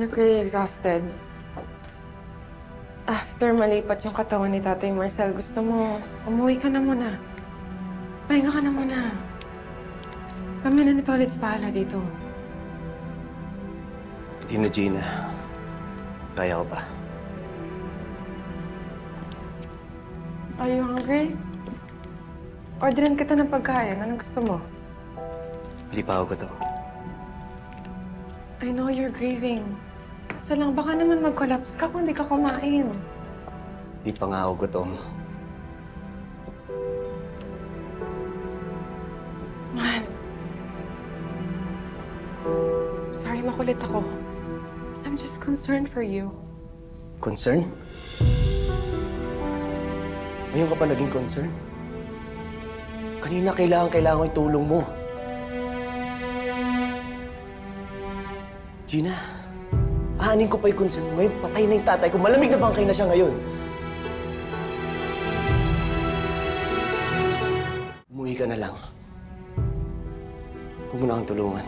look really exhausted. After malipat yung katawan ni Tatay Marcel, gusto mo umuwi ka na muna. Pahinga ka na muna. Kami na ni Tolit bahala dito. Hindi na, Gina. Kaya ko pa. Are you hungry? Orderin kita ng pagkain. Anong gusto mo? Hindi pa ako gutom. I know you're grieving. So lang, baka naman mag-collapse ka kung hindi ka kumain. Hindi pa nga ako gutom. Man. Sorry, makulit ako. I'm just concerned for you. Concern? Ngayon ka pa naging concern? Kanina kailangan ko yung tulong mo. Gina, aanin ko pa yung concern mo. Ngayon, patay na yung tatay ko. Malamig na bangkay na siya ngayon. Umuwi ka na lang. Huwag mo na akong tulungan.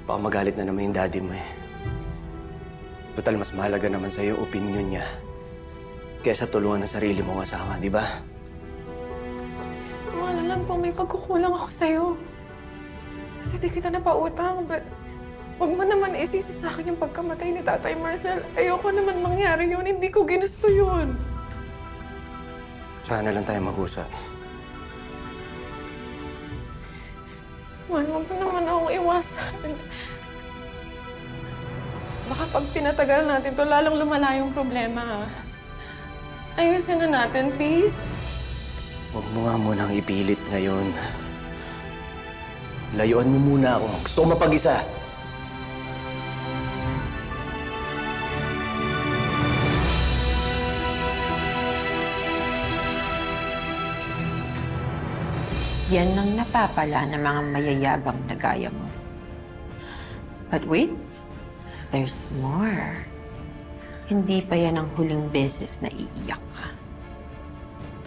Baka magalit na naman yung daddy mo eh. Total, mas mahalaga naman sa'yo yung opinion niya kaysa tulungan ng sarili mong asawa, di ba? Man, alam ko may pagkukulang ako sa'yo. Kasi di kita napautang, but huwag mo naman isisi sa akin yung pagkamatay ni Tatay Marcel. Ayoko naman mangyari yun. Hindi ko ginusto yun. Tsaka na lang tayo mag-usap. Man, huwag mo naman akong iwasan. Baka pag pinatagal natin to, lalong lumala yung problema. Ayusin na natin, please. Huwag mo nga munang ipilit ngayon. Layuan mo muna ako. Gusto ko mapag-isa. Yan ang napapala ng mga mayayabang na gaya mo. But wait, there's more. Hindi pa yan ang huling beses na iiyak ka.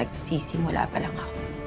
Nagsisimula pa lang ako.